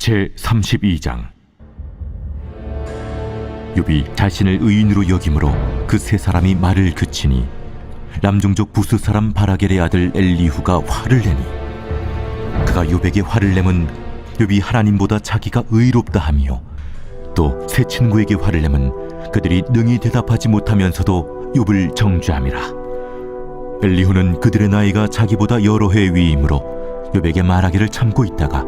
제32장. 욥이 자신을 의인으로 여김으로 그 세 사람이 말을 그치니 남종족 부스 사람 바라겔의 아들 엘리후가 화를 내니 그가 욥에게 화를 내면 욥이 하나님보다 자기가 의롭다 하며 또 세 친구에게 화를 내면 그들이 능히 대답하지 못하면서도 욥을 정죄함이라. 엘리후는 그들의 나이가 자기보다 여러 해 위이므로 욥에게 말하기를 참고 있다가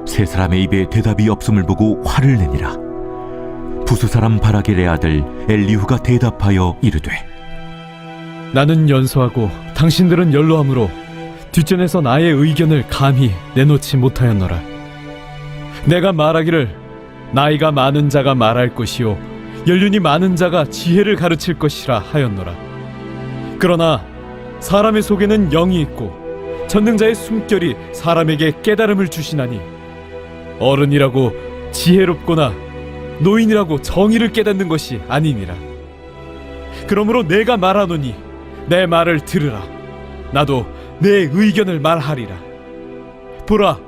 세 사람의 입에 대답이 없음을 보고 화를 내니라. 부스 사람 바라겔의 아들 엘리후가 대답하여 이르되, 나는 연소하고 당신들은 연로하므로 뒷전에서 나의 의견을 감히 내놓지 못하였노라. 내가 말하기를 나이가 많은 자가 말할 것이요 연륜이 많은 자가 지혜를 가르칠 것이라 하였노라. 그러나 사람의 속에는 영이 있고 전능자의 숨결이 사람에게 깨달음을 주시나니 어른이라고 지혜롭거나 노인이라고 정의를 깨닫는 것이 아니니라. 그러므로 내가 말하노니 내 말을 들으라. 나도 내 의견을 말하리라. 보라,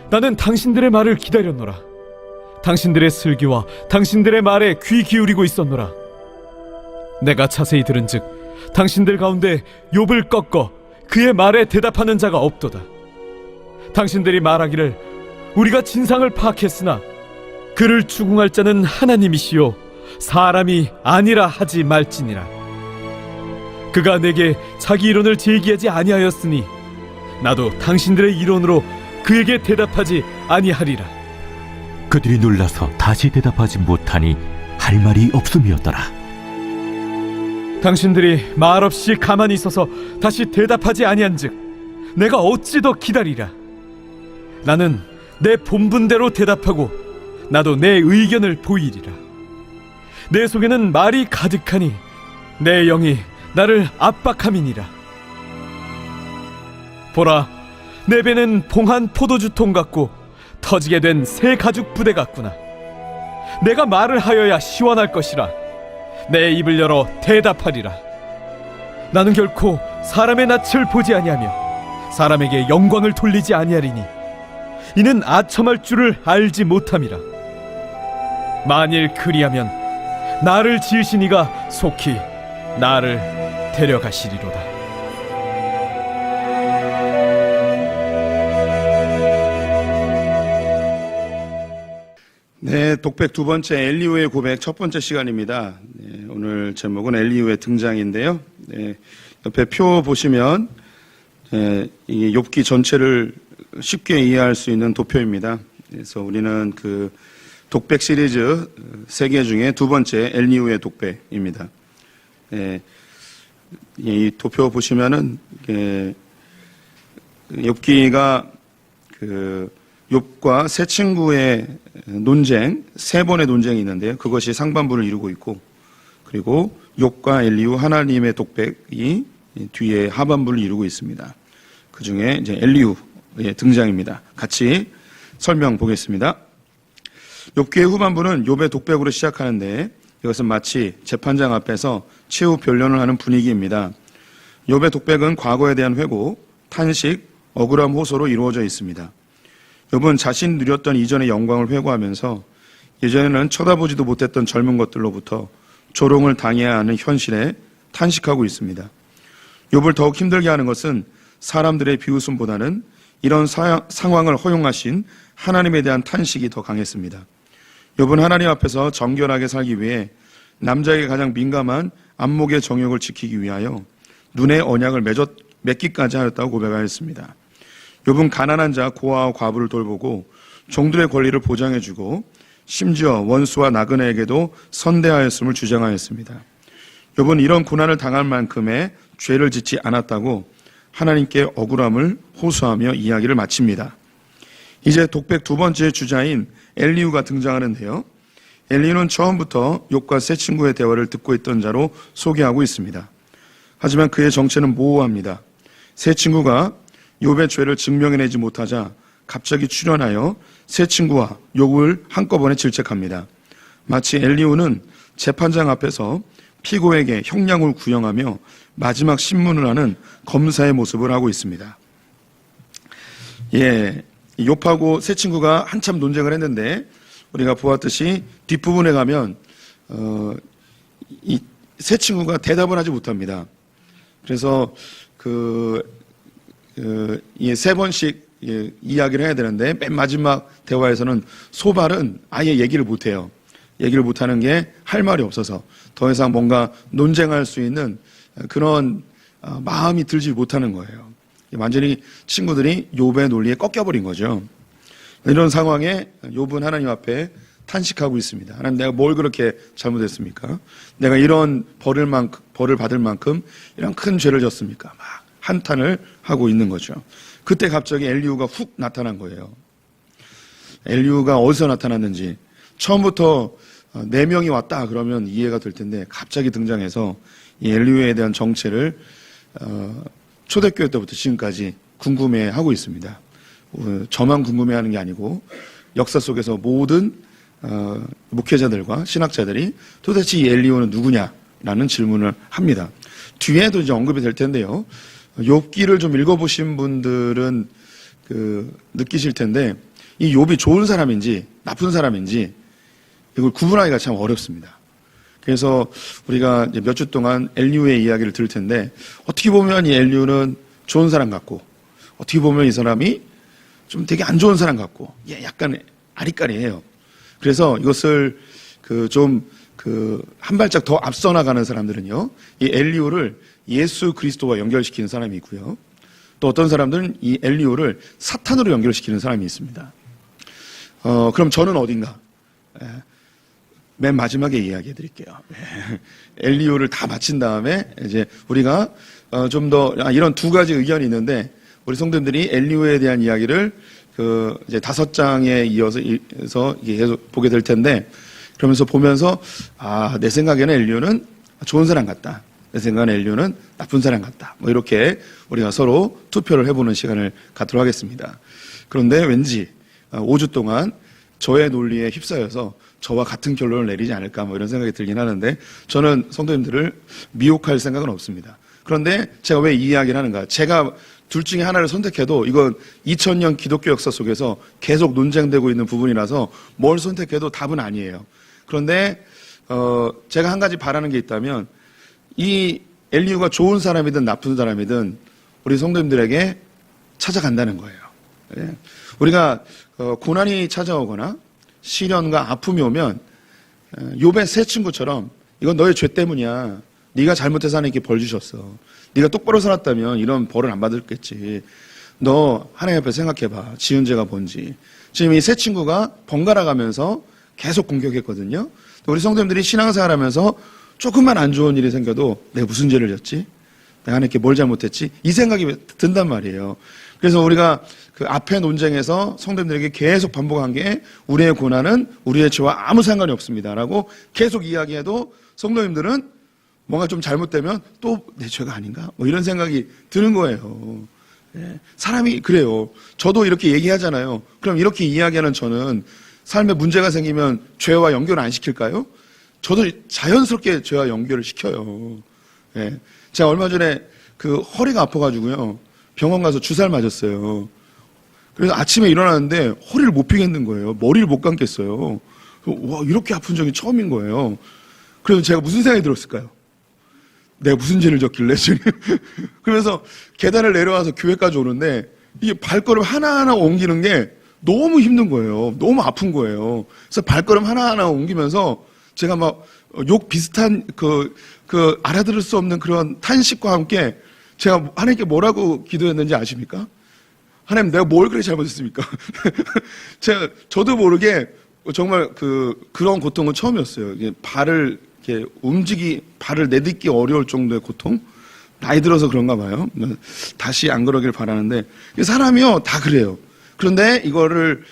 나는 당신들의 말을 기다렸노라. 당신들의 슬기와 당신들의 말에 귀 기울이고 있었노라. 내가 자세히 들은즉 당신들 가운데 욥을 꺾어 그의 말에 대답하는 자가 없도다. 당신들이 말하기를 우리가 진상을 파악했으나 그를 추궁할 자는 하나님이시요 사람이 아니라 하지 말지니라. 그가 내게 자기 이론을 제기하지 아니하였으니 나도 당신들의 이론으로 그에게 대답하지 아니하리라. 그들이 놀라서 다시 대답하지 못하니 할 말이 없음이었더라. 당신들이 말없이 가만히 있어서 다시 대답하지 아니한즉 내가 어찌 더 기다리랴. 나는 내 본분대로 대답하고 나도 내 의견을 보이리라. 내 속에는 말이 가득하니 내 영이 나를 압박함이니라. 보라, 내 배는 봉한 포도주통 같고 터지게 된 새 가죽 부대 같구나. 내가 말을 하여야 시원할 것이라. 내 입을 열어 대답하리라. 나는 결코 사람의 낯을 보지 아니하며 사람에게 영광을 돌리지 아니하리니 이는 아첨할 줄을 알지 못함이라. 만일 그리하면 나를 지으신 이가 속히 나를 데려가시리로다. 네, 독백 두 번째 엘리후의 고백 첫 번째 시간입니다. 네, 오늘 제목은 엘리후의 등장인데요. 네, 옆에 표 보시면 이 욥기 전체를 쉽게 이해할 수 있는 도표입니다. 그래서 우리는 그 독백 시리즈 3개 중에 두 번째 엘리후의 독백입니다. 네, 이 도표 보시면은 욥기가 욥과 세 친구의 논쟁, 3번의 논쟁이 있는데요. 그것이 상반부를 이루고 있고, 그리고 욥과 엘리후 하나님의 독백이 뒤에 하반부를 이루고 있습니다. 그 중에 이제 엘리후의 등장입니다. 같이 설명 보겠습니다. 욥기의 후반부는 욥의 독백으로 시작하는데 이것은 마치 재판장 앞에서 최후 변론을 하는 분위기입니다. 욥의 독백은 과거에 대한 회고, 탄식, 억울함 호소로 이루어져 있습니다. 욥은 자신이 누렸던 이전의 영광을 회고하면서 예전에는 쳐다보지도 못했던 젊은 것들로부터 조롱을 당해야 하는 현실에 탄식하고 있습니다. 욥을 더욱 힘들게 하는 것은 사람들의 비웃음보다는 이런 상황을 허용하신 하나님에 대한 탄식이 더 강했습니다. 욥은 하나님 앞에서 정결하게 살기 위해 남자에게 가장 민감한 안목의 정욕을 지키기 위하여 눈의 언약을 맺기까지 하였다고 고백하였습니다. 욥은 가난한 자, 고아와 과부를 돌보고 종들의 권리를 보장해주고 심지어 원수와 나그네에게도 선대하였음을 주장하였습니다. 욥은 이런 고난을 당할 만큼의 죄를 짓지 않았다고 하나님께 억울함을 호소하며 이야기를 마칩니다. 이제 독백 두 번째 주자인 엘리후가 등장하는데요. 엘리후는 처음부터 욥과 세 친구의 대화를 듣고 있던 자로 소개하고 있습니다. 하지만 그의 정체는 모호합니다. 세 친구가 욥의 죄를 증명해내지 못하자 갑자기 출현하여 세 친구와 욥을 한꺼번에 질책합니다. 마치 엘리후는 재판장 앞에서 피고에게 형량을 구형하며 마지막 신문을 하는 검사의 모습을 하고 있습니다. 이 욥하고 세 친구가 한참 논쟁을 했는데 우리가 보았듯이 뒷부분에 가면 이 세 친구가 대답을 하지 못합니다. 그래서 이 세 번씩 이야기를 해야 되는데 맨 마지막 대화에서는 소발은 아예 얘기를 못해요. 얘기를 못하는 게 할 말이 없어서 더 이상 뭔가 논쟁할 수 있는 그런 마음이 들지 못하는 거예요. 완전히 친구들이 욥의 논리에 꺾여버린 거죠. 이런 상황에 욥은 하나님 앞에 탄식하고 있습니다. 하나님, 내가 뭘 그렇게 잘못했습니까? 내가 이런 벌을 받을 만큼 이런 큰 죄를 졌습니까? 막 한탄을 하고 있는 거죠. 그때 갑자기 엘리후가 훅 나타난 거예요. 엘리후가 어디서 나타났는지 처음부터 4명이 왔다 그러면 이해가 될 텐데 갑자기 등장해서 이 엘리후에 대한 정체를 초대교회 때부터 지금까지 궁금해하고 있습니다. 저만 궁금해하는 게 아니고 역사 속에서 모든 목회자들과 신학자들이 도대체 이 엘리후는 누구냐라는 질문을 합니다. 뒤에도 이제 언급이 될 텐데요. 욥기를 좀 읽어보신 분들은 느끼실 텐데 이 욥이 좋은 사람인지 나쁜 사람인지 이걸 구분하기가 참 어렵습니다. 그래서 우리가 이제 몇 주 동안 엘리후의 이야기를 들을 텐데 어떻게 보면 이 엘리후는 좋은 사람 같고 어떻게 보면 이 사람이 좀 되게 안 좋은 사람 같고 약간 아리까리해요. 그래서 이것을 한 발짝 더 앞서 나가는 사람들은요, 이 엘리후를 예수 그리스도와 연결시키는 사람이 있고요. 또 어떤 사람들은 이 엘리후를 사탄으로 연결시키는 사람이 있습니다. 그럼 저는 어딘가? 맨 마지막에 이야기해 드릴게요. 엘리후를 다 마친 다음에 이제 우리가 좀 더 이런 두 가지 의견이 있는데 우리 성도님들이 엘리후에 대한 이야기를 이제 5장에 이어서 계속 보게 될 텐데 그러면서 보면서 내 생각에는 엘리후는 좋은 사람 같다. 내 생각에는 엘리후는 나쁜 사람 같다. 뭐 이렇게 우리가 서로 투표를 해보는 시간을 갖도록 하겠습니다. 그런데 왠지 5주 동안 저의 논리에 휩싸여서 저와 같은 결론을 내리지 않을까 뭐 이런 생각이 들긴 하는데 저는 성도님들을 미혹할 생각은 없습니다. 그런데 제가 왜 이 이야기를 하는가? 제가 둘 중에 하나를 선택해도 이건 2000년 기독교 역사 속에서 계속 논쟁되고 있는 부분이라서 뭘 선택해도 답은 아니에요. 그런데 제가 한 가지 바라는 게 있다면 이 엘리후가 좋은 사람이든 나쁜 사람이든 우리 성도님들에게 찾아간다는 거예요. 우리가 고난이 찾아오거나 시련과 아픔이 오면 욥의 세 친구처럼 이건 너의 죄 때문이야. 네가 잘못해서 하나님께 벌 주셨어. 네가 똑바로 살았다면 이런 벌을 안 받았겠지. 너 하나님 앞에 생각해봐. 지은 죄가 뭔지. 지금 이 세 친구가 번갈아 가면서 계속 공격했거든요. 우리 성도님들이 신앙생활하면서 조금만 안 좋은 일이 생겨도 내가 무슨 죄를 졌지? 내가 하나님께 뭘 잘못했지? 이 생각이 든단 말이에요. 그래서 우리가 그 앞에 논쟁에서 성도님들에게 계속 반복한 게 우리의 고난은 우리의 죄와 아무 상관이 없습니다라고 계속 이야기해도 성도님들은 뭔가 좀 잘못되면 또 내 죄가 아닌가? 뭐 이런 생각이 드는 거예요. 사람이 그래요. 저도 이렇게 얘기하잖아요. 그럼 이렇게 이야기하는 저는 삶에 문제가 생기면 죄와 연결을 안 시킬까요? 저도 자연스럽게 죄와 연결을 시켜요. 제가 얼마 전에 허리가 아파가지고요. 병원 가서 주사를 맞았어요. 그래서 아침에 일어났는데 허리를 못 펴겠는 거예요. 머리를 못 감겠어요. 와, 이렇게 아픈 적이 처음인 거예요. 그래서 제가 무슨 생각이 들었을까요? 내가 무슨 죄를 졌길래 주님. 그러면서 계단을 내려와서 교회까지 오는데 이게 발걸음 하나하나 옮기는 게 너무 힘든 거예요. 너무 아픈 거예요. 그래서 발걸음 하나하나 옮기면서 제가 막 욕 비슷한 알아들을 수 없는 그런 탄식과 함께 제가 하나님께 뭐라고 기도했는지 아십니까? 하나님, 내가 뭘 그렇게 잘못했습니까? 저도 모르게 정말 그런 고통은 처음이었어요. 발을 내딛기 어려울 정도의 고통? 나이 들어서 그런가 봐요. 다시 안 그러길 바라는데, 사람이요, 다 그래요. 그런데 이거를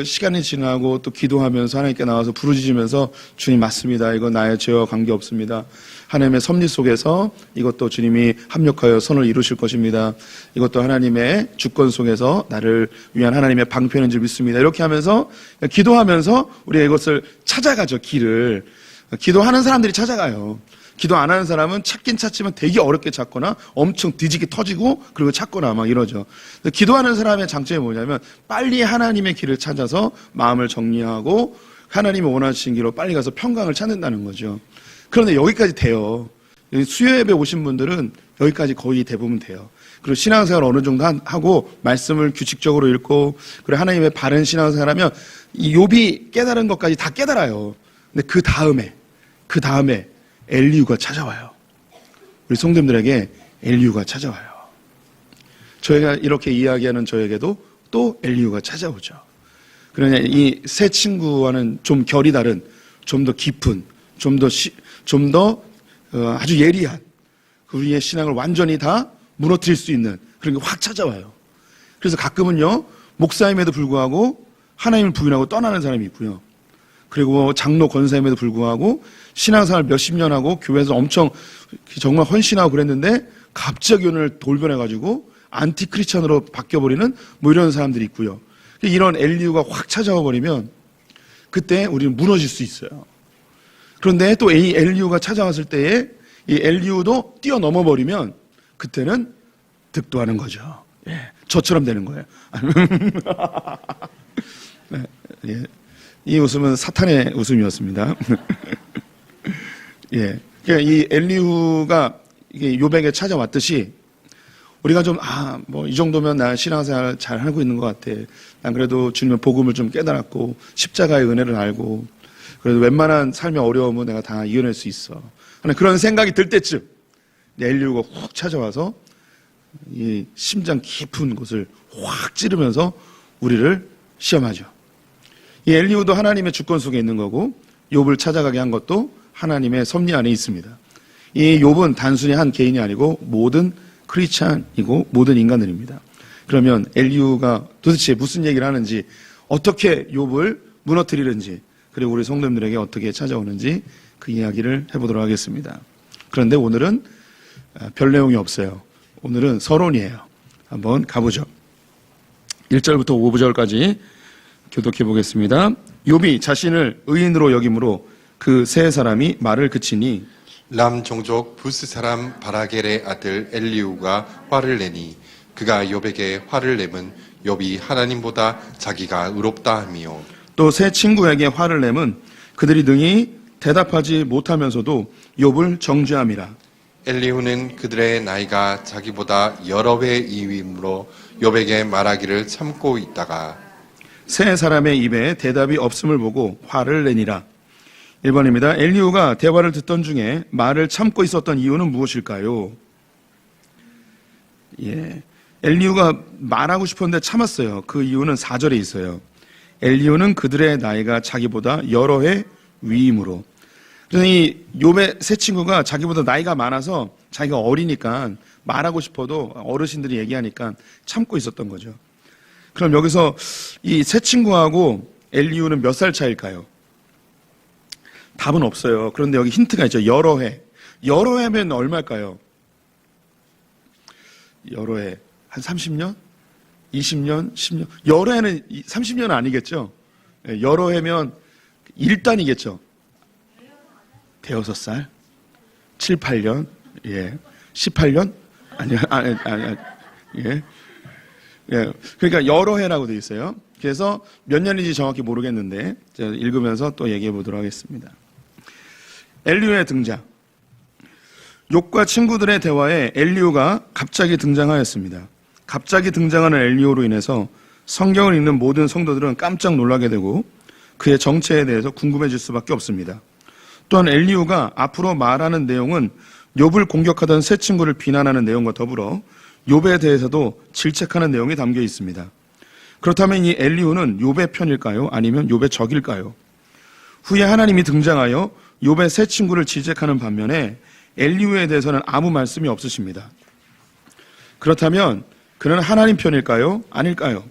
시간이 지나고 또 기도하면서 하나님께 나와서 부르짖으면서 주님 맞습니다. 이건 나의 죄와 관계없습니다. 하나님의 섭리 속에서 이것도 주님이 합력하여 선을 이루실 것입니다. 이것도 하나님의 주권 속에서 나를 위한 하나님의 방편인 줄 믿습니다. 이렇게 하면서 기도하면서 우리가 이것을 찾아가죠. 길을. 기도하는 사람들이 찾아가요. 기도 안 하는 사람은 찾긴 찾지만 되게 어렵게 찾거나 엄청 뒤지게 터지고 그리고 찾거나 막 이러죠. 기도하는 사람의 장점이 뭐냐면 빨리 하나님의 길을 찾아서 마음을 정리하고 하나님이 원하시는 길로 빨리 가서 평강을 찾는다는 거죠. 그런데 여기까지 돼요. 수요 예배 오신 분들은 여기까지 거의 대부분 돼요. 그리고 신앙생활 어느 정도 하고 말씀을 규칙적으로 읽고 그리고 하나님의 바른 신앙생활 하면 이 욥이 깨달은 것까지 다 깨달아요. 근데 그 다음에 엘리후가 찾아와요. 우리 성도님들에게 엘리후가 찾아와요. 저희가 이렇게 이야기하는 저에게도 또 엘리후가 찾아오죠. 그러냐 이 세 친구와는 좀 결이 다른, 좀 더 깊은, 좀 더 아주 예리한 우리의 신앙을 완전히 다 무너뜨릴 수 있는 그런 게 확 찾아와요. 그래서 가끔은요 목사임에도 불구하고 하나님을 부인하고 떠나는 사람이 있고요. 그리고 장로 권사임에도 불구하고 신앙생활 몇십 년 하고 교회에서 엄청 정말 헌신하고 그랬는데 갑자기 오늘 돌변해가지고 안티크리스천으로 바뀌어버리는 뭐 이런 사람들이 있고요. 이런 엘리후가 확 찾아와 버리면 그때 우리는 무너질 수 있어요. 그런데 또 이 엘리후가 찾아왔을 때에 이 엘리후도 뛰어넘어 버리면 그때는 득도하는 거죠. 예, 저처럼 되는 거예요. 네, 예. 이 웃음은 사탄의 웃음이었습니다. 예, 그러니까 이 엘리후가 이게 욥에게 찾아왔듯이 우리가 좀 뭐 이 정도면 나 신앙생활 잘 하고 있는 것 같아. 난 그래도 주님의 복음을 좀 깨달았고 십자가의 은혜를 알고 그래도 웬만한 삶의 어려움은 내가 다 이겨낼 수 있어. 그런 생각이 들 때쯤 엘리후가 훅 찾아와서 이 심장 깊은 곳을 확 찌르면서 우리를 시험하죠. 이 엘리후도 하나님의 주권 속에 있는 거고 욥을 찾아가게 한 것도 하나님의 섭리 안에 있습니다. 이 욥은 단순히 한 개인이 아니고 모든 크리스찬이고 모든 인간들입니다. 그러면 엘리후가 도대체 무슨 얘기를 하는지, 어떻게 욥을 무너뜨리는지, 그리고 우리 성도님들에게 어떻게 찾아오는지 그 이야기를 해보도록 하겠습니다. 그런데 오늘은 별 내용이 없어요. 오늘은 서론이에요. 한번 가보죠. 1절부터 5절까지 교독해 보겠습니다. 욥이 자신을 의인으로 여김으로 그 세 사람이 말을 그치니 람 종족 부스 사람 바라겔의 아들 엘리후가 화를 내니 그가 욥에게 화를 내면 욥이 하나님보다 자기가 의롭다 함이요. 또 세 친구에게 화를 내면 그들이 능히 대답하지 못하면서도 욥을 정죄함이라. 엘리후는 그들의 나이가 자기보다 여러 배 이위므로 욥에게 말하기를 참고 있다가 세 사람의 입에 대답이 없음을 보고 화를 내니라. 1번입니다. 엘리후가 대화를 듣던 중에 말을 참고 있었던 이유는 무엇일까요? 예, 엘리후가 말하고 싶었는데 참았어요. 그 이유는 4절에 있어요. 엘리후는 그들의 나이가 자기보다 여러 해 위임으로. 그래서 이 욥의 세 친구가 자기보다 나이가 많아서 자기가 어리니까 말하고 싶어도 어르신들이 얘기하니까 참고 있었던 거죠. 그럼 여기서 이 세 친구하고 엘리후는 몇 살 차일까요? 답은 없어요. 그런데 여기 힌트가 있죠. 여러 해. 여러 해면 얼마일까요? 여러 해. 한 30년? 20년? 10년? 여러 해는 30년은 아니겠죠? 여러 해면 1단이겠죠? 대여섯 살? 7, 8년? 예. 18년? 아니요. 예. 예. 그러니까 여러 해라고 되어 있어요. 그래서 몇 년인지 정확히 모르겠는데 제가 읽으면서 또 얘기해 보도록 하겠습니다. 엘리후의 등장. 욥과 친구들의 대화에 엘리후가 갑자기 등장하였습니다. 갑자기 등장하는 엘리후로 인해서 성경을 읽는 모든 성도들은 깜짝 놀라게 되고 그의 정체에 대해서 궁금해질 수밖에 없습니다. 또한 엘리후가 앞으로 말하는 내용은 욥을 공격하던 세 친구를 비난하는 내용과 더불어 욥에 대해서도 질책하는 내용이 담겨 있습니다. 그렇다면 이 엘리후는 욥의 편일까요? 아니면 욥의 적일까요? 후에 하나님이 등장하여 욥의 세 친구를 질책하는 반면에 엘리후에 대해서는 아무 말씀이 없으십니다. 그렇다면 그는 하나님 편일까요? 아닐까요?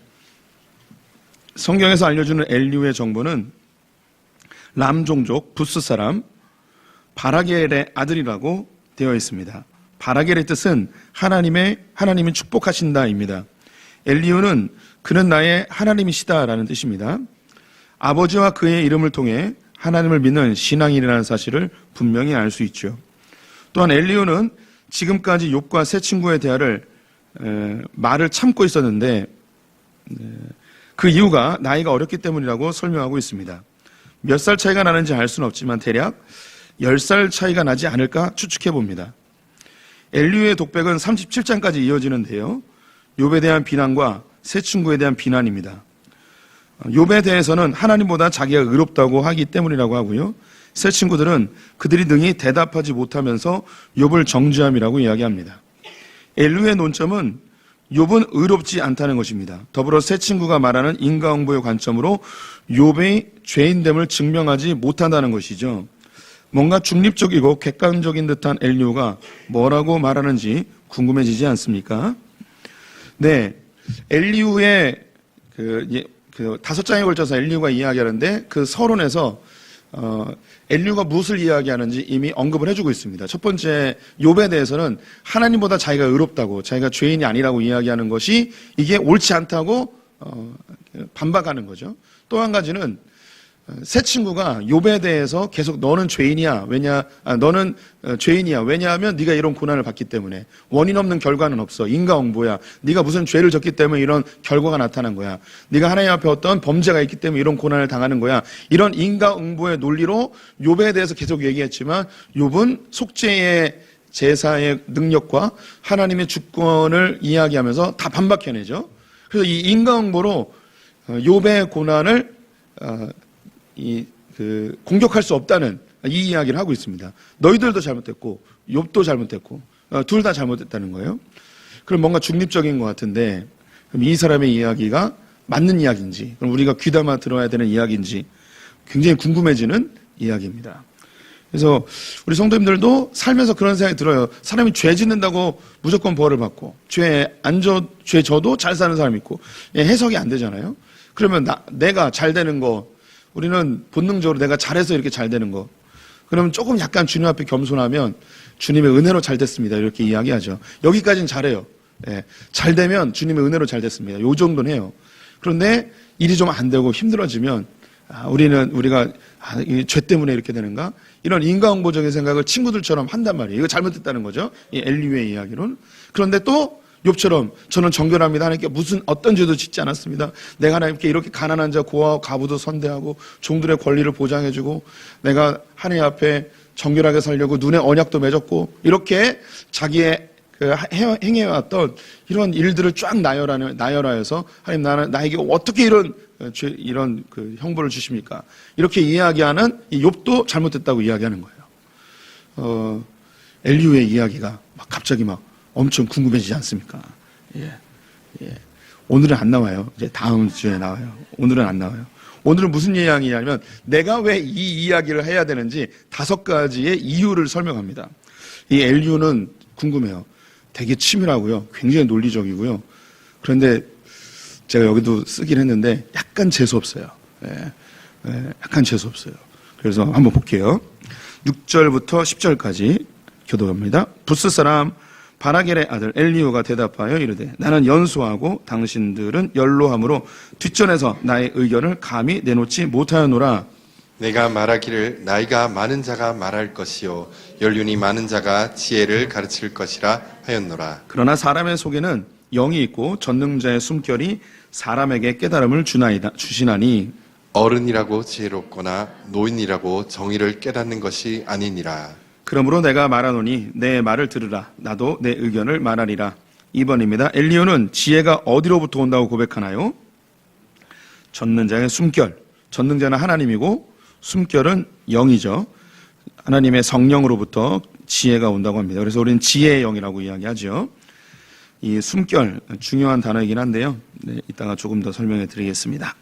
성경에서 알려주는 엘리후의 정보는 람 종족 부스 사람 바라겔의 아들이라고 되어 있습니다. 바라겔의 뜻은 하나님이 축복하신다입니다. 엘리후는 그는 나의 하나님이시다라는 뜻입니다. 아버지와 그의 이름을 통해 하나님을 믿는 신앙인이라는 사실을 분명히 알 수 있죠. 또한 엘리후는 지금까지 욥과 세 친구의 대화를 말을 참고 있었는데 그 이유가 나이가 어렸기 때문이라고 설명하고 있습니다. 몇 살 차이가 나는지 알 수는 없지만 대략 10살 차이가 나지 않을까 추측해 봅니다. 엘리후의 독백은 37장까지 이어지는데요. 욥에 대한 비난과 세 친구에 대한 비난입니다. 욥에 대해서는 하나님보다 자기가 의롭다고 하기 때문이라고 하고요. 세 친구들은 그들이 능히 대답하지 못하면서 욥을 정죄함이라고 이야기합니다. 엘리후의 논점은 욥은 의롭지 않다는 것입니다. 더불어 세 친구가 말하는 인과응보의 관점으로 욥의 죄인됨을 증명하지 못한다는 것이죠. 뭔가 중립적이고 객관적인 듯한 엘리후가 뭐라고 말하는지 궁금해지지 않습니까? 네, 엘리후의 그 5장에 걸쳐서 엘리후가 이야기하는데 그 서론에서 엘리후가 무엇을 이야기하는지 이미 언급을 해주고 있습니다. 첫 번째, 욥에 대해서는 하나님보다 자기가 의롭다고, 자기가 죄인이 아니라고 이야기하는 것이 이게 옳지 않다고 반박하는 거죠. 또 한 가지는 세 친구가 욥에 대해서 계속 너는 죄인이야. 너는 죄인이야. 왜냐하면 네가 이런 고난을 받기 때문에. 원인 없는 결과는 없어. 인과응보야. 네가 무슨 죄를 졌기 때문에 이런 결과가 나타난 거야. 네가 하나님 앞에 어떤 범죄가 있기 때문에 이런 고난을 당하는 거야. 이런 인과응보의 논리로 욥에 대해서 계속 얘기했지만 욥은 속죄의 제사의 능력과 하나님의 주권을 이야기하면서 다 반박해내죠. 그래서 이 인과응보로 욥의 고난을 공격할 수 없다는 이 이야기를 하고 있습니다. 너희들도 잘못됐고 욥도 잘못됐고 둘 다 잘못됐다는 거예요. 그럼 뭔가 중립적인 것 같은데 그럼 이 사람의 이야기가 맞는 이야기인지 그럼 우리가 귀담아 들어야 되는 이야기인지 굉장히 궁금해지는 이야기입니다. 그래서 우리 성도님들도 살면서 그런 생각이 들어요. 사람이 죄 짓는다고 무조건 벌을 받고 죄 져도 잘 사는 사람이 있고 해석이 안 되잖아요. 그러면 내가 잘 되는 거 우리는 본능적으로 내가 잘해서 이렇게 잘 되는 거. 그러면 조금 약간 주님 앞에 겸손하면 주님의 은혜로 잘 됐습니다. 이렇게 이야기하죠. 여기까지는 잘해요. 예, 잘 되면 주님의 은혜로 잘 됐습니다. 요 정도는 해요. 그런데 일이 좀 안 되고 힘들어지면 우리가 죄 때문에 이렇게 되는가? 이런 인과응보적인 생각을 친구들처럼 한단 말이에요. 이거 잘못됐다는 거죠. 이 엘리후의 이야기로는. 그런데 또 욥처럼 저는 정결합니다. 하나님께 어떤 죄도 짓지 않았습니다. 내가 하나님께 이렇게 가난한 자 고아와 과부도 선대하고 종들의 권리를 보장해주고 내가 하나님 앞에 정결하게 살려고 눈에 언약도 맺었고 이렇게 자기의 행해왔던 이런 일들을 쫙 나열하여서 하나님 나에게 어떻게 이런 형벌을 주십니까? 이렇게 이야기하는 이 욥도 잘못됐다고 이야기하는 거예요. 엘리후의 이야기가 갑자기 엄청 궁금해지지 않습니까? 예. 오늘은 안 나와요. 이제 다음 주에 나와요. 오늘은 안 나와요. 오늘은 무슨 이야기냐면 내가 왜 이 이야기를 해야 되는지 5가지의 이유를 설명합니다. 이 엘리후는 궁금해요. 되게 치밀하고요. 굉장히 논리적이고요. 그런데 제가 여기도 쓰긴 했는데 약간 재수없어요. 약간 재수없어요. 그래서 한번 볼게요. 6절부터 10절까지 교독합니다. 부스 사람 바라겔의 아들 엘리후가 대답하여 이르되 나는 연소하고 당신들은 연로함으로 뒷전에서 나의 의견을 감히 내놓지 못하였노라. 내가 말하기를 나이가 많은 자가 말할 것이요 연륜이 많은 자가 지혜를 가르칠 것이라 하였노라. 그러나 사람의 속에는 영이 있고 전능자의 숨결이 사람에게 깨달음을 주시나니 어른이라고 지혜롭거나 노인이라고 정의를 깨닫는 것이 아니니라. 그러므로 내가 말하노니 내 말을 들으라. 나도 내 의견을 말하리라. 2번입니다. 엘리후는 지혜가 어디로부터 온다고 고백하나요? 전능자의 숨결. 전능자는 하나님이고 숨결은 영이죠. 하나님의 성령으로부터 지혜가 온다고 합니다. 그래서 우리는 지혜의 영이라고 이야기하죠. 이 숨결 중요한 단어이긴 한데요. 이따가 조금 더 설명해 드리겠습니다.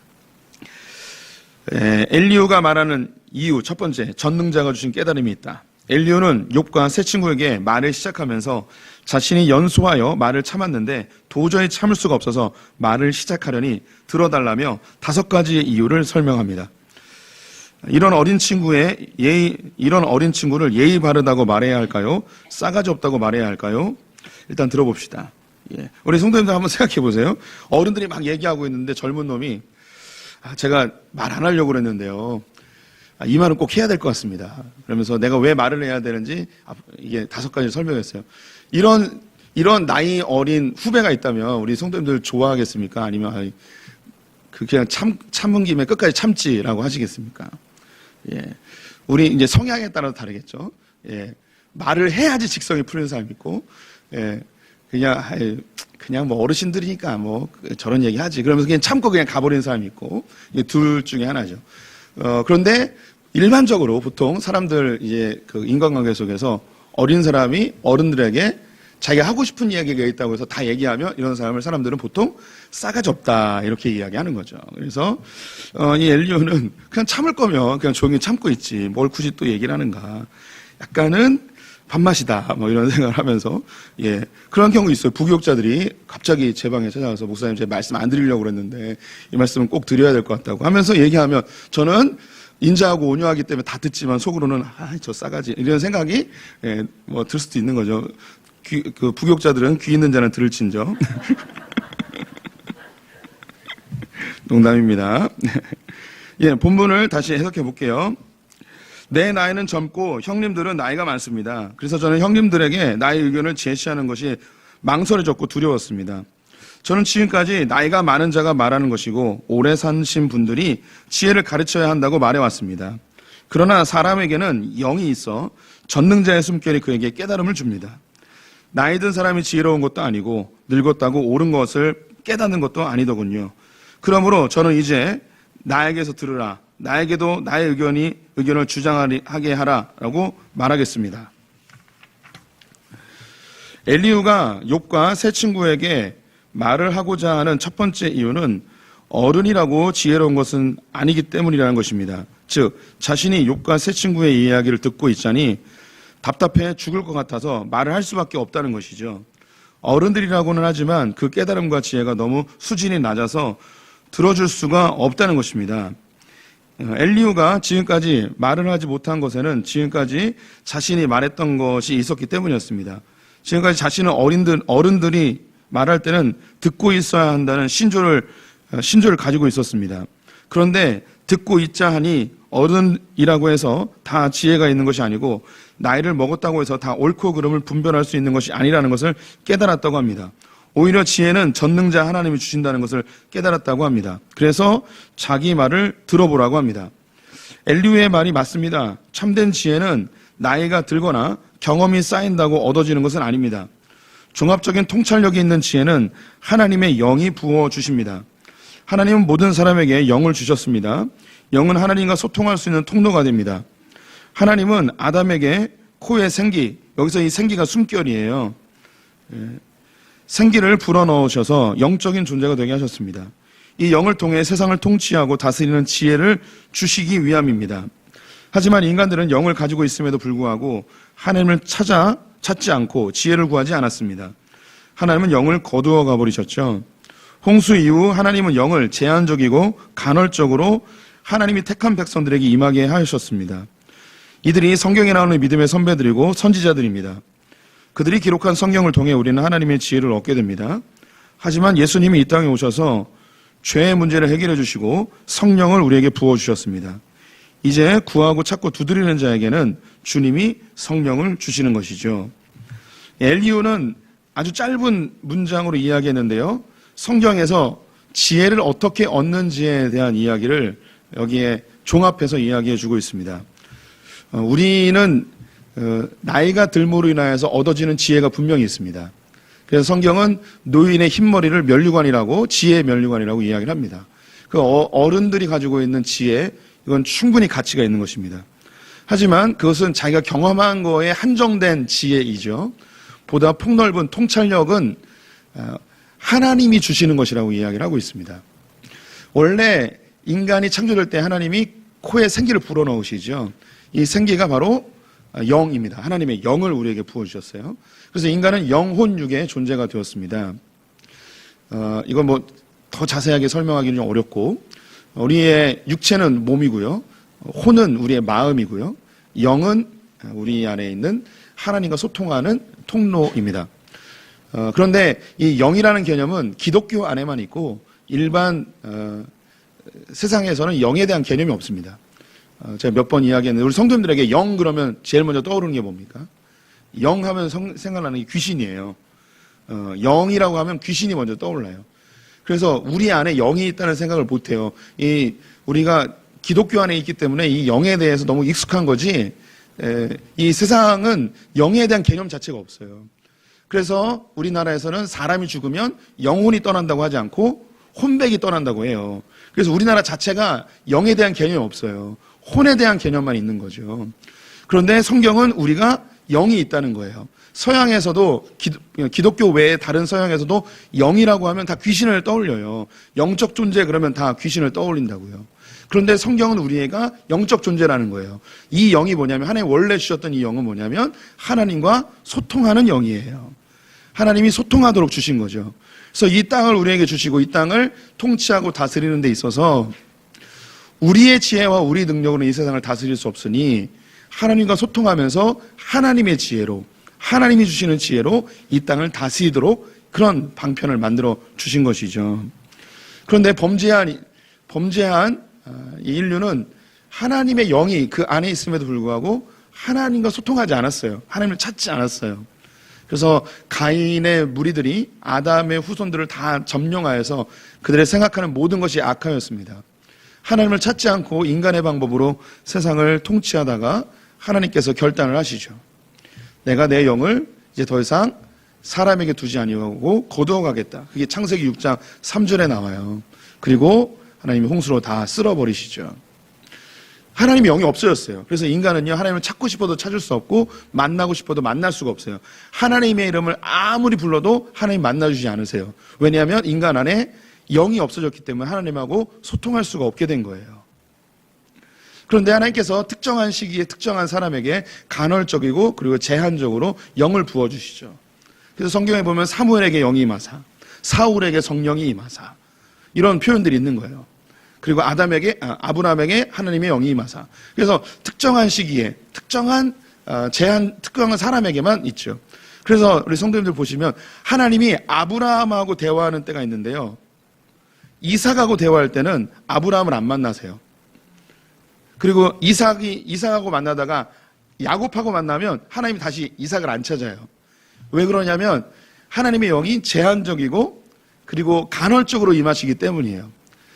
엘리후가 말하는 이유 첫 번째, 전능자가 주신 깨달음이 있다. 엘리후는 욥과 세 친구에게 말을 시작하면서 자신이 연소하여 말을 참았는데 도저히 참을 수가 없어서 말을 시작하려니 들어달라며 5가지의 이유를 설명합니다. 이런 어린 친구를 예의 바르다고 말해야 할까요? 싸가지 없다고 말해야 할까요? 일단 들어봅시다. 우리 성도님들 한번 생각해 보세요. 어른들이 막 얘기하고 있는데 젊은 놈이 제가 말 안 하려고 그랬는데요. 이 말은 꼭 해야 될 것 같습니다. 그러면서 내가 왜 말을 해야 되는지 이게 5가지 설명했어요. 이런 나이 어린 후배가 있다면 우리 성도님들 좋아하겠습니까? 아니면 그냥 참은 김에 끝까지 참지라고 하시겠습니까? 예. 우리 이제 성향에 따라서 다르겠죠. 예. 말을 해야지 직성이 풀리는 사람이 있고, 예. 그냥 뭐 어르신들이니까 뭐 저런 얘기 하지. 그러면서 그냥 참고 그냥 가버리는 사람이 있고, 이게 둘 중에 하나죠. 그런데 일반적으로 보통 사람들 이제 그 인간관계 속에서 어린 사람이 어른들에게 자기가 하고 싶은 이야기가 있다고 해서 다 얘기하면 이런 사람들은 보통 싸가지 없다 이렇게 이야기하는 거죠. 그래서 이 엘리후는 그냥 참을 거면 그냥 조용히 참고 있지 뭘 굳이 또 얘기를 하는가. 약간은 밥맛이다 뭐 이런 생각을 하면서 예 그런 경우 있어요. 부교육자들이 갑자기 제 방에 찾아와서 목사님 제 말씀 안 드리려고 그랬는데 이 말씀은 꼭 드려야 될 것 같다고 하면서 얘기하면 저는 인자하고 온유하기 때문에 다 듣지만 속으로는 저 싸가지 이런 생각이 예, 뭐 들 수도 있는 거죠. 그 부교육자들은 귀 있는 자는 들을진저. 농담입니다. 예, 본문을 다시 해석해 볼게요. 내 나이는 젊고 형님들은 나이가 많습니다. 그래서 저는 형님들에게 나의 의견을 제시하는 것이 망설여졌고 두려웠습니다. 저는 지금까지 나이가 많은 자가 말하는 것이고 오래 사신 분들이 지혜를 가르쳐야 한다고 말해왔습니다. 그러나 사람에게는 영이 있어 전능자의 숨결이 그에게 깨달음을 줍니다. 나이 든 사람이 지혜로운 것도 아니고 늙었다고 옳은 것을 깨닫는 것도 아니더군요. 그러므로 저는 이제 나에게서 들으라. 나에게도 나의 의견을 주장하게 하라라고 말하겠습니다. 엘리후가 욥과 세 친구에게 말을 하고자 하는 첫 번째 이유는 어른이라고 지혜로운 것은 아니기 때문이라는 것입니다. 즉 자신이 욥과 세 친구의 이야기를 듣고 있자니 답답해 죽을 것 같아서 말을 할 수밖에 없다는 것이죠. 어른들이라고는 하지만 그 깨달음과 지혜가 너무 수준이 낮아서 들어줄 수가 없다는 것입니다. 엘리후가 지금까지 말을 하지 못한 것에는 지금까지 자신이 말했던 것이 있었기 때문이었습니다. 지금까지 자신은 어른들이 말할 때는 듣고 있어야 한다는 신조를 가지고 있었습니다. 그런데 듣고 있자 하니 어른이라고 해서 다 지혜가 있는 것이 아니고 나이를 먹었다고 해서 다 옳고 그름을 분별할 수 있는 것이 아니라는 것을 깨달았다고 합니다. 오히려 지혜는 전능자 하나님이 주신다는 것을 깨달았다고 합니다. 그래서 자기 말을 들어보라고 합니다. 엘리후의 말이 맞습니다. 참된 지혜는 나이가 들거나 경험이 쌓인다고 얻어지는 것은 아닙니다. 종합적인 통찰력이 있는 지혜는 하나님의 영이 부어주십니다. 하나님은 모든 사람에게 영을 주셨습니다. 영은 하나님과 소통할 수 있는 통로가 됩니다. 하나님은 아담에게 코에 생기, 여기서 이 생기가 숨결이에요. 생기를 불어넣으셔서 영적인 존재가 되게 하셨습니다. 이 영을 통해 세상을 통치하고 다스리는 지혜를 주시기 위함입니다. 하지만 인간들은 영을 가지고 있음에도 불구하고 하나님을 찾지 않고 지혜를 구하지 않았습니다. 하나님은 영을 거두어 가버리셨죠. 홍수 이후 하나님은 영을 제한적이고 간헐적으로 하나님이 택한 백성들에게 임하게 하셨습니다. 이들이 성경에 나오는 믿음의 선배들이고 선지자들입니다. 그들이 기록한 성경을 통해 우리는 하나님의 지혜를 얻게 됩니다. 하지만 예수님이 이 땅에 오셔서 죄의 문제를 해결해 주시고 성령을 우리에게 부어주셨습니다. 이제 구하고 찾고 두드리는 자에게는 주님이 성령을 주시는 것이죠. 엘리후는 아주 짧은 문장으로 이야기했는데요. 성경에서 지혜를 어떻게 얻는지에 대한 이야기를 여기에 종합해서 이야기해 주고 있습니다. 우리는 나이가 들므로 인하여서 얻어지는 지혜가 분명히 있습니다. 그래서 성경은 노인의 흰머리를 면류관이라고 지혜의 면류관이라고 이야기를 합니다. 그 어른들이 가지고 있는 지혜, 이건 충분히 가치가 있는 것입니다. 하지만 그것은 자기가 경험한 거에 한정된 지혜이죠. 보다 폭넓은 통찰력은 하나님이 주시는 것이라고 이야기를 하고 있습니다. 원래 인간이 창조될 때 하나님이 코에 생기를 불어넣으시죠. 이 생기가 바로 영입니다. 하나님의 영을 우리에게 부어주셨어요. 그래서 인간은 영혼육의 존재가 되었습니다. 이건 뭐 더 자세하게 설명하기는 좀 어렵고, 우리의 육체는 몸이고요. 혼은 우리의 마음이고요. 영은 우리 안에 있는 하나님과 소통하는 통로입니다. 그런데 이 영이라는 개념은 기독교 안에만 있고 일반 세상에서는 영에 대한 개념이 없습니다. 제가 몇 번 이야기했는데 우리 성도님들에게 영 그러면 제일 먼저 떠오르는 게 뭡니까? 영 하면 생각나는 게 귀신이에요. 영이라고 하면 귀신이 먼저 떠올라요. 그래서 우리 안에 영이 있다는 생각을 못해요. 우리가 기독교 안에 있기 때문에 이 영에 대해서 너무 익숙한 거지, 이 세상은 영에 대한 개념 자체가 없어요. 그래서 우리나라에서는 사람이 죽으면 영혼이 떠난다고 하지 않고 혼백이 떠난다고 해요. 그래서 우리나라 자체가 영에 대한 개념이 없어요. 혼에 대한 개념만 있는 거죠. 그런데 성경은 우리가 영이 있다는 거예요. 서양에서도 기독교 외에 다른 서양에서도 영이라고 하면 다 귀신을 떠올려요. 영적 존재 그러면 다 귀신을 떠올린다고요. 그런데 성경은 우리가 영적 존재라는 거예요. 이 영이 뭐냐면, 하나님 원래 주셨던 이 영은 뭐냐면 하나님과 소통하는 영이에요. 하나님이 소통하도록 주신 거죠. 그래서 이 땅을 우리에게 주시고 이 땅을 통치하고 다스리는 데 있어서 우리의 지혜와 우리 능력으로는 이 세상을 다스릴 수 없으니 하나님과 소통하면서 하나님의 지혜로, 하나님이 주시는 지혜로 이 땅을 다스리도록 그런 방편을 만들어 주신 것이죠. 그런데 범죄한 이 인류는 하나님의 영이 그 안에 있음에도 불구하고 하나님과 소통하지 않았어요. 하나님을 찾지 않았어요. 그래서 가인의 무리들이 아담의 후손들을 다 점령하여서 그들의 생각하는 모든 것이 악하였습니다. 하나님을 찾지 않고 인간의 방법으로 세상을 통치하다가 하나님께서 결단을 하시죠. 내가 내 영을 이제 더 이상 사람에게 두지 아니하고 거두어 가겠다. 그게 창세기 6장 3절에 나와요. 그리고 하나님이 홍수로 다 쓸어버리시죠. 하나님의 영이 없어졌어요. 그래서 인간은요, 하나님을 찾고 싶어도 찾을 수 없고 만나고 싶어도 만날 수가 없어요. 하나님의 이름을 아무리 불러도 하나님 만나주지 않으세요. 왜냐하면 인간 안에 영이 없어졌기 때문에 하나님하고 소통할 수가 없게 된 거예요. 그런데 하나님께서 특정한 시기에 특정한 사람에게 간헐적이고 그리고 제한적으로 영을 부어주시죠. 그래서 성경에 보면 사무엘에게 영이 임하사, 사울에게 성령이 임하사, 이런 표현들이 있는 거예요. 그리고 아브라함에게 하나님의 영이 임하사. 그래서 특정한 시기에 특정한 특정한 사람에게만 있죠. 그래서 우리 성도님들 보시면 하나님이 아브라함하고 대화하는 때가 있는데요, 이삭하고 대화할 때는 아브라함을 안 만나세요. 그리고 이삭하고 만나다가 야곱하고 만나면 하나님이 다시 이삭을 안 찾아요. 왜 그러냐면 하나님의 영이 제한적이고 그리고 간헐적으로 임하시기 때문이에요.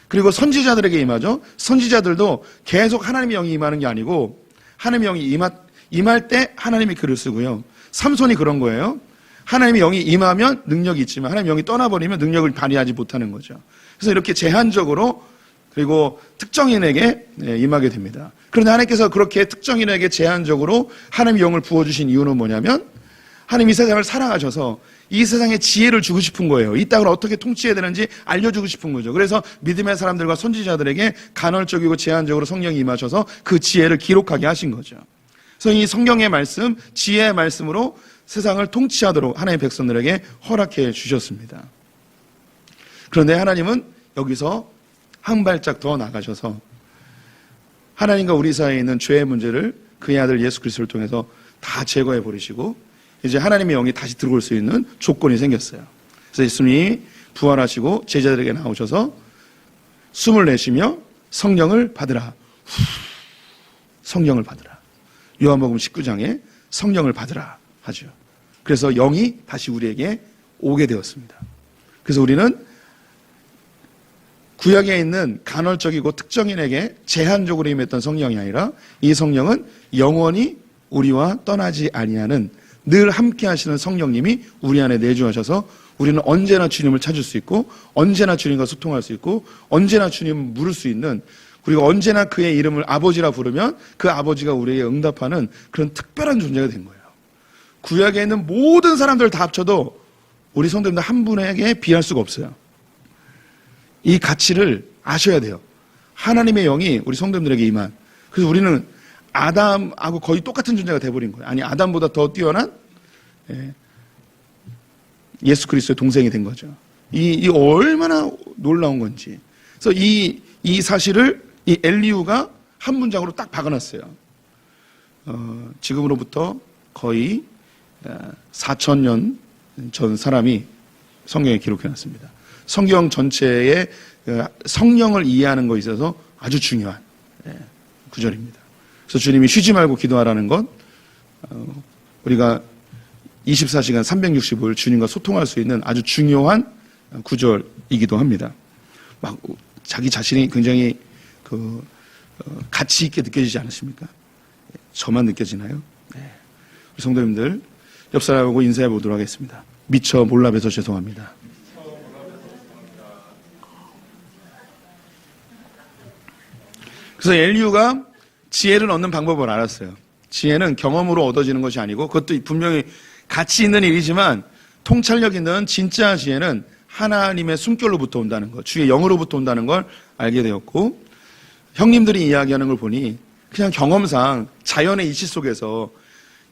그리고 선지자들에게 임하죠. 선지자들도 계속 하나님의 영이 임하는 게 아니고 하나님의 영이 임할 때 하나님이 글을 쓰고요. 삼손이 그런 거예요. 하나님의 영이 임하면 능력이 있지만 하나님의 영이 떠나버리면 능력을 발휘하지 못하는 거죠. 그래서 이렇게 제한적으로 그리고 특정인에게 임하게 됩니다. 그런데 하나님께서 그렇게 특정인에게 제한적으로 하나님의 영을 부어주신 이유는 뭐냐면 하나님이 세상을 사랑하셔서 이 세상에 지혜를 주고 싶은 거예요. 이 땅을 어떻게 통치해야 되는지 알려주고 싶은 거죠. 그래서 믿음의 사람들과 선지자들에게 간헐적이고 제한적으로 성령이 임하셔서 그 지혜를 기록하게 하신 거죠. 그래서 이 성경의 말씀, 지혜의 말씀으로 세상을 통치하도록 하나님의 백성들에게 허락해 주셨습니다. 그런데 하나님은 여기서 한 발짝 더 나가셔서 하나님과 우리 사이에 있는 죄의 문제를 그의 아들 예수 그리스도를 통해서 다 제거해 버리시고 이제 하나님의 영이 다시 들어올 수 있는 조건이 생겼어요. 그래서 예수님이 부활하시고 제자들에게 나오셔서 숨을 내쉬며 성령을 받으라. 성령을 받으라. 요한복음 19장에 성령을 받으라 하죠. 그래서 영이 다시 우리에게 오게 되었습니다. 그래서 우리는 구약에 있는 간헐적이고 특정인에게 제한적으로 임했던 성령이 아니라 이 성령은 영원히 우리와 떠나지 아니하는 늘 함께 하시는 성령님이 우리 안에 내주하셔서 우리는 언제나 주님을 찾을 수 있고 언제나 주님과 소통할 수 있고 언제나 주님을 물을 수 있는, 그리고 언제나 그의 이름을 아버지라 부르면 그 아버지가 우리에게 응답하는 그런 특별한 존재가 된 거예요. 구약에 있는 모든 사람들 다 합쳐도 우리 성도님들 한 분에게 비할 수가 없어요. 이 가치를 아셔야 돼요. 하나님의 영이 우리 성도님들에게 임한. 그래서 우리는 아담하고 거의 똑같은 존재가 돼버린 거예요. 아니, 아담보다 더 뛰어난 예수 그리스도의 동생이 된 거죠. 이 얼마나 놀라운 건지. 그래서 이 사실을 이 엘리후가 한 문장으로 딱 박아놨어요. 지금으로부터 거의 4,000년 전 사람이 성경에 기록해놨습니다. 성경 전체에 성령을 이해하는 것에 있어서 아주 중요한 구절입니다. 그래서 주님이 쉬지 말고 기도하라는 것, 우리가 24시간 365일 주님과 소통할 수 있는 아주 중요한 구절이기도 합니다. 막 자기 자신이 굉장히 가치 있게 느껴지지 않으십니까? 저만 느껴지나요? 네. 우리 성도님들 옆 사람하고 인사해 보도록 하겠습니다. 미처 몰라 뵈서 죄송합니다. 그래서 엘리후가 지혜를 얻는 방법을 알았어요. 지혜는 경험으로 얻어지는 것이 아니고 그것도 분명히 가치 있는 일이지만 통찰력 있는 진짜 지혜는 하나님의 숨결로부터 온다는 것, 주의 영으로부터 온다는 걸 알게 되었고, 형님들이 이야기하는 걸 보니 그냥 경험상 자연의 이치 속에서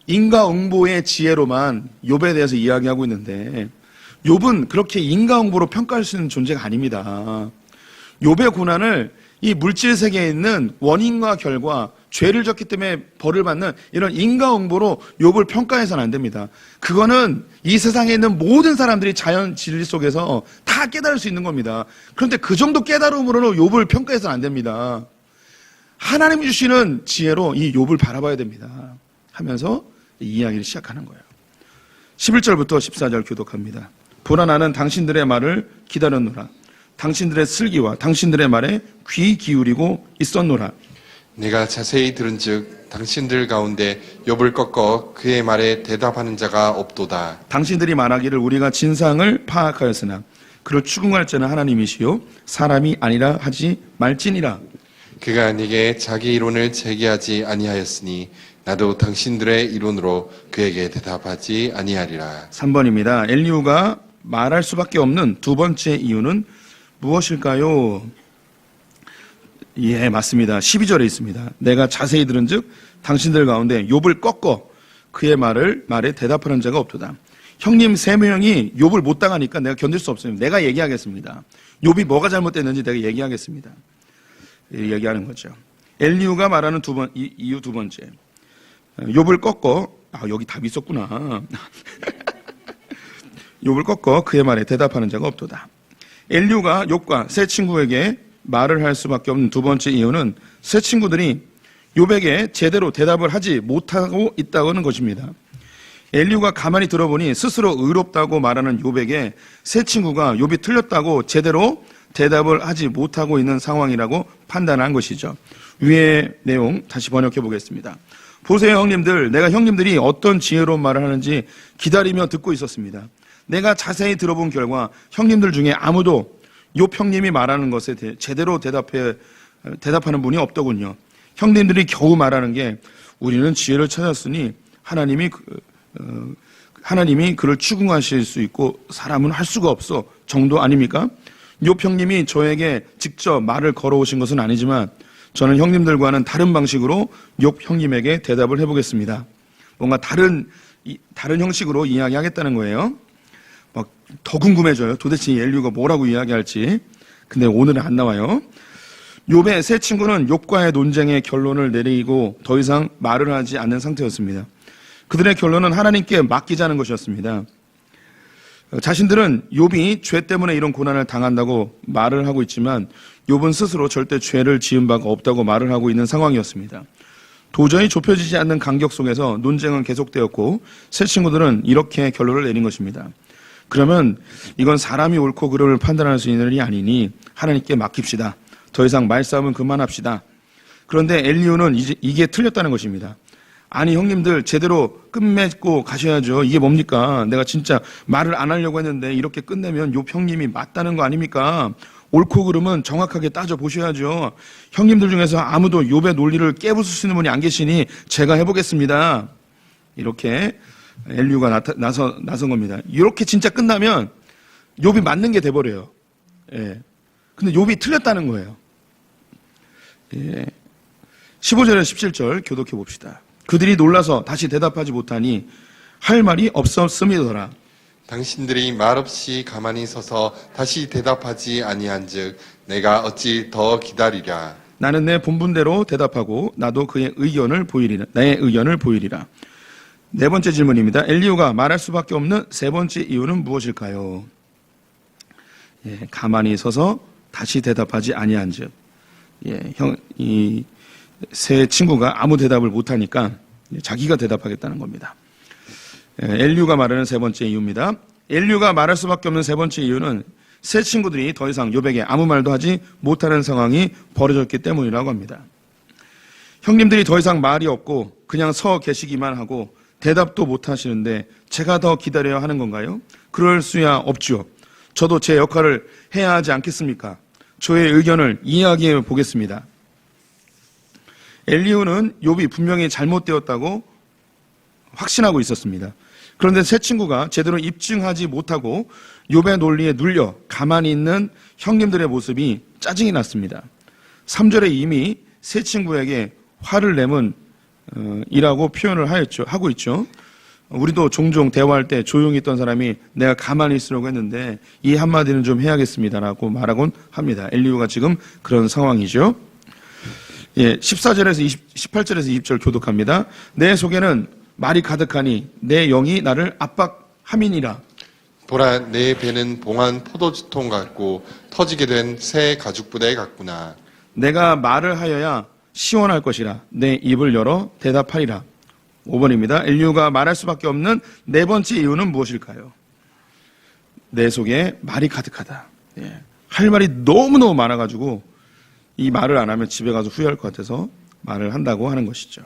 인과응보의 지혜로만 욥에 대해서 이야기하고 있는데, 욥은 그렇게 인과응보로 평가할 수 있는 존재가 아닙니다. 욥의 고난을 이 물질 세계에 있는 원인과 결과, 죄를 졌기 때문에 벌을 받는 이런 인과응보로 욥을 평가해서는 안 됩니다. 그거는 이 세상에 있는 모든 사람들이 자연 진리 속에서 다 깨달을 수 있는 겁니다. 그런데 그 정도 깨달음으로는 욥을 평가해서는 안 됩니다. 하나님이 주시는 지혜로 이 욥을 바라봐야 됩니다. 하면서 이 이야기를 시작하는 거예요. 11절부터 14절 교독합니다. 보라, 나는 당신들의 말을 기다렸노라. 당신들의 슬기와 당신들의 말에 귀 기울이고 있었노라. 내가 자세히 들은즉 당신들 가운데 욥을 꺾어 그의 말에 대답하는 자가 없도다. 당신들이 말하기를 우리가 진상을 파악하였으나 그를 추궁할 자는 하나님이시요 사람이 아니라 하지 말지니라. 그가 네게 자기 이론을 제기하지 아니하였으니 나도 당신들의 이론으로 그에게 대답하지 아니하리라. 3번입니다. 엘리후가 말할 수밖에 없는 두 번째 이유는 무엇일까요? 예, 맞습니다. 12절에 있습니다. 내가 자세히 들은즉 당신들 가운데 욥을 꺾어 그의 말에 대답하는 자가 없도다. 형님 3명이 욥을 못 당하니까 내가 견딜 수 없어요. 내가 얘기하겠습니다. 욥이 뭐가 잘못됐는지 내가 얘기하겠습니다. 얘기하는 거죠. 엘리후가 말하는 이유 두 번째. 욥을 꺾어, 여기 답이 있었구나. 욥을 꺾어 그의 말에 대답하는 자가 없도다. 엘리후가 욥과 세 친구에게 말을 할 수밖에 없는 두 번째 이유는 세 친구들이 욥에게 제대로 대답을 하지 못하고 있다는 것입니다. 엘리후가 가만히 들어보니 스스로 의롭다고 말하는 욥에게 세 친구가 욥이 틀렸다고 제대로 대답을 하지 못하고 있는 상황이라고 판단한 것이죠. 위의 내용 다시 번역해 보겠습니다. 보세요, 형님들. 내가 형님들이 어떤 지혜로운 말을 하는지 기다리며 듣고 있었습니다. 내가 자세히 들어본 결과 형님들 중에 아무도 욥 형님이 말하는 것에 대해 제대로 대답하는 분이 없더군요. 형님들이 겨우 말하는 게 우리는 지혜를 찾았으니 하나님이 그를 추궁하실 수 있고 사람은 할 수가 없어 정도 아닙니까? 욥 형님이 저에게 직접 말을 걸어오신 것은 아니지만 저는 형님들과는 다른 방식으로 욥 형님에게 대답을 해보겠습니다. 뭔가 다른 형식으로 이야기하겠다는 거예요. 막 더 궁금해져요. 도대체 엘리후가 뭐라고 이야기할지. 근데 오늘은 안 나와요. 욥의 세 친구는 욥과의 논쟁의 결론을 내리고 더 이상 말을 하지 않는 상태였습니다. 그들의 결론은 하나님께 맡기자는 것이었습니다. 자신들은 욥이 죄 때문에 이런 고난을 당한다고 말을 하고 있지만 욥은 스스로 절대 죄를 지은 바가 없다고 말을 하고 있는 상황이었습니다. 도저히 좁혀지지 않는 간격 속에서 논쟁은 계속되었고 세 친구들은 이렇게 결론을 내린 것입니다. 그러면 이건 사람이 옳고 그름을 판단할 수 있는 일이 아니니 하나님께 맡깁시다. 더 이상 말싸움은 그만합시다. 그런데 엘리후는 이게 틀렸다는 것입니다. 아니 형님들 제대로 끝맺고 가셔야죠. 이게 뭡니까? 내가 진짜 말을 안 하려고 했는데 이렇게 끝내면 욥 형님이 맞다는 거 아닙니까? 옳고 그름은 정확하게 따져보셔야죠. 형님들 중에서 아무도 욥의 논리를 깨부술 수 있는 분이 안 계시니 제가 해보겠습니다. 이렇게 엘리후가 나선 겁니다. 이렇게 진짜 끝나면 욥이 맞는 게 돼버려요. 예. 근데 욥이 틀렸다는 거예요. 예. 15절에 17절 교독해 봅시다. 그들이 놀라서 다시 대답하지 못하니 할 말이 없었음이더라. 당신들이 말없이 가만히 서서 다시 대답하지 아니한즉 내가 어찌 더 기다리랴. 나는 내 본분대로 대답하고 나도 내 의견을 보이리라. 네 번째 질문입니다. 엘리후가 말할 수밖에 없는 세 번째 이유는 무엇일까요? 가만히 서서 다시 대답하지 아니한즉. 세 친구가 아무 대답을 못하니까 자기가 대답하겠다는 겁니다. 엘리후가 말하는 세 번째 이유입니다. 엘리후가 말할 수밖에 없는 세 번째 이유는 세 친구들이 더 이상 욥에게 아무 말도 하지 못하는 상황이 벌어졌기 때문이라고 합니다. 형님들이 더 이상 말이 없고 그냥 서 계시기만 하고 대답도 못 하시는데 제가 더 기다려야 하는 건가요? 그럴 수야 없죠. 저도 제 역할을 해야 하지 않겠습니까? 저의 의견을 이야기해 보겠습니다. 엘리후는 욥이 분명히 잘못되었다고 확신하고 있었습니다. 그런데 세 친구가 제대로 입증하지 못하고 욥의 논리에 눌려 가만히 있는 형님들의 모습이 짜증이 났습니다. 3절에 이미 세 친구에게 화를 내면 이라고 표현을 하고 있죠. 우리도 종종 대화할 때 조용히 있던 사람이 내가 가만히 있으려고 했는데 이 한마디는 좀 해야겠습니다라고 말하곤 합니다. 엘리후가 지금 그런 상황이죠. 14절에서 18절에서 20절 교독합니다. 내 속에는 말이 가득하니 내 영이 나를 압박함이니라. 보라, 내 배는 봉한 포도주통 같고 터지게 된 새 가죽부대 같구나. 내가 말을 하여야 시원할 것이라. 내 입을 열어 대답하리라. 5번입니다. 엘리후가 말할 수밖에 없는 네 번째 이유는 무엇일까요? 내 속에 말이 가득하다. 할 말이 너무너무 많아가지고 이 말을 안 하면 집에 가서 후회할 것 같아서 말을 한다고 하는 것이죠.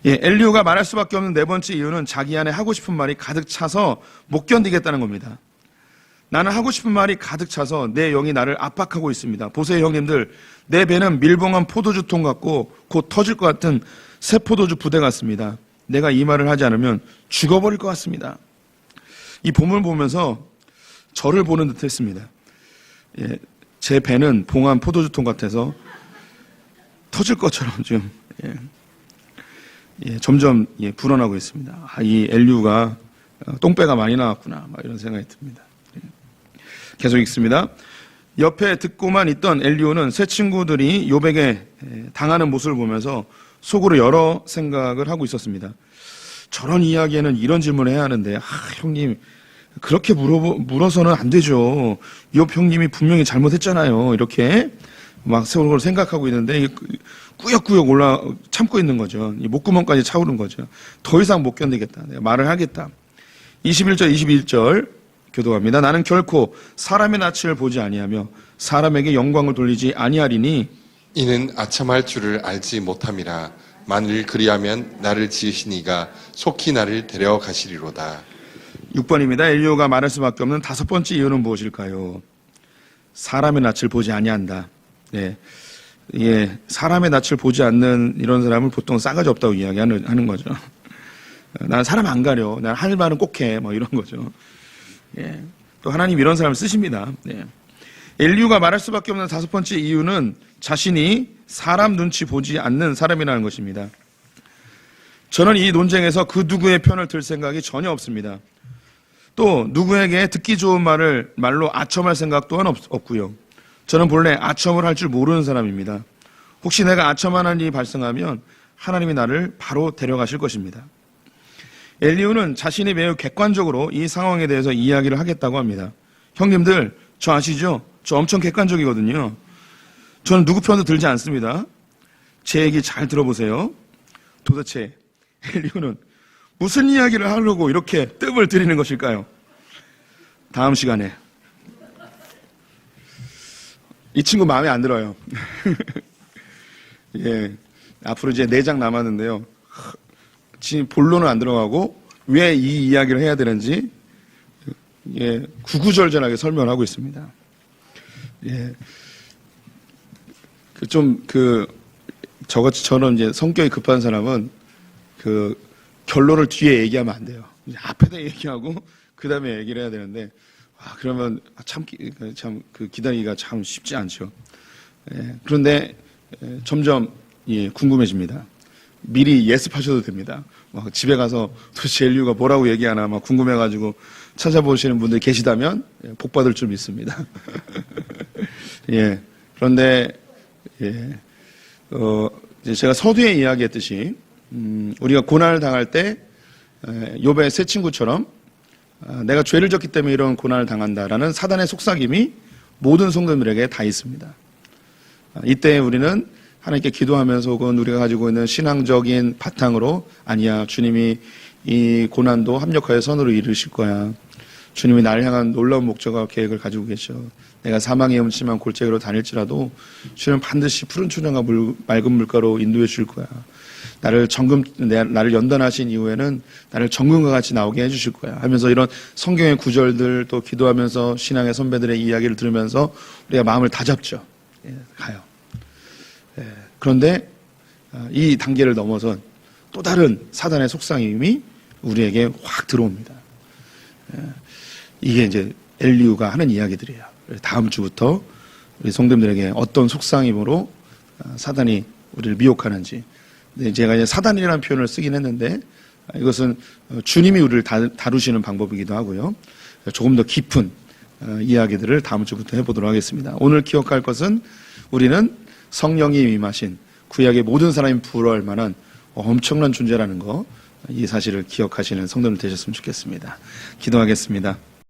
엘리후가 말할 수밖에 없는 네 번째 이유는 자기 안에 하고 싶은 말이 가득 차서 못 견디겠다는 겁니다. 나는 하고 싶은 말이 가득 차서 내 영이 나를 압박하고 있습니다. 보세요, 형님들. 내 배는 밀봉한 포도주통 같고 곧 터질 것 같은 새 포도주 부대 같습니다. 내가 이 말을 하지 않으면 죽어버릴 것 같습니다. 이 본문을 보면서 저를 보는 듯 했습니다. 제 배는 봉한 포도주통 같아서 터질 것처럼 지금 점점 불어나고 있습니다. 이 엘리후가 똥배가 많이 나왔구나, 이런 생각이 듭니다. 계속 읽습니다. 옆에 듣고만 있던 엘리후는 세 친구들이 욥에게 당하는 모습을 보면서 속으로 여러 생각을 하고 있었습니다. 저런 이야기에는 이런 질문을 해야 하는데, 형님 그렇게 물어서는 안 되죠. 욥 형님이 분명히 잘못했잖아요. 이렇게 막 속으로 생각하고 있는데 꾸역꾸역 참고 있는 거죠. 이 목구멍까지 차오른 거죠. 더 이상 못 견디겠다. 내가 말을 하겠다. 21절, 22절 교독합니다. 나는 결코 사람의 낯을 보지 아니하며 사람에게 영광을 돌리지 아니하리니 이는 아첨할 줄을 알지 못함이라. 만일 그리하면 나를 지으시니가 속히 나를 데려가시리로다. 6번입니다. 엘리후가 말할 수밖에 없는 다섯 번째 이유는 무엇일까요? 사람의 낯을 보지 아니한다. 사람의 낯을 보지 않는 이런 사람을 보통 싸가지 없다고 이야기하는 거죠. 난 사람 안 가려. 난 할 말은 꼭 해. 이런 거죠. 또 하나님 이런 사람을 쓰십니다. 엘리후가 말할 수밖에 없는 다섯 번째 이유는 자신이 사람 눈치 보지 않는 사람이라는 것입니다. 저는 이 논쟁에서 그 누구의 편을 들 생각이 전혀 없습니다. 또 누구에게 듣기 좋은 말로 아첨할 생각 또한 없고요. 저는 본래 아첨을 할 줄 모르는 사람입니다. 혹시 내가 아첨하는 일이 발생하면 하나님이 나를 바로 데려가실 것입니다. 엘리후는 자신이 매우 객관적으로 이 상황에 대해서 이야기를 하겠다고 합니다. 형님들, 저 아시죠? 저 엄청 객관적이거든요. 저는 누구 편도 들지 않습니다. 제 얘기 잘 들어보세요. 도대체 엘리후는 무슨 이야기를 하려고 이렇게 뜸을 들이는 것일까요? 다음 시간에. 이 친구 마음에 안 들어요. 앞으로 이제 4장 남았는데요. 지금 본론은 안 들어가고 왜 이 이야기를 해야 되는지 구구절절하게 설명하고 있습니다. 저처럼 이제 성격이 급한 사람은 결론을 뒤에 얘기하면 안 돼요. 앞에다 얘기하고 그 다음에 얘기를 해야 되는데 그러면 기다리기가 참 쉽지 않죠. 그런데 점점 궁금해집니다. 미리 예습하셔도 됩니다. 집에 가서 도대체 엘리후가 뭐라고 얘기하나 궁금해가지고 찾아보시는 분들이 계시다면 복 받을 줄 믿습니다. 그런데 이제 제가 서두에 이야기했듯이 우리가 고난을 당할 때 욥의 세 친구처럼 내가 죄를 졌기 때문에 이런 고난을 당한다라는 사단의 속삭임이 모든 성도들에게 다 있습니다. 이때 우리는 하나님께 기도하면서 혹은 우리가 가지고 있는 신앙적인 바탕으로 아니야, 주님이 이 고난도 합력하여 선으로 이루실 거야. 주님이 나를 향한 놀라운 목적과 계획을 가지고 계셔. 내가 사망의 음침한 골짜기로 다닐지라도 주님은 반드시 푸른 초장과 맑은 물가로 인도해 줄 거야. 나를 연단하신 이후에는 나를 정금과 같이 나오게 해주실 거야 하면서 이런 성경의 구절들 또 기도하면서 신앙의 선배들의 이야기를 들으면서 우리가 마음을 다잡죠. 가요. 그런데 이 단계를 넘어선 또 다른 사단의 속삭임이 우리에게 확 들어옵니다. 이게 이제 엘리후가 하는 이야기들이에요. 다음 주부터 우리 성도님들에게 어떤 속삭임으로 사단이 우리를 미혹하는지. 제가 이제 사단이라는 표현을 쓰긴 했는데 이것은 주님이 우리를 다루시는 방법이기도 하고요. 조금 더 깊은 이야기들을 다음 주부터 해보도록 하겠습니다. 오늘 기억할 것은 우리는 성령이 임하신 구약의 모든 사람이 부러워할 만한 엄청난 존재라는 거, 이 사실을 기억하시는 성도들 되셨으면 좋겠습니다. 기도하겠습니다.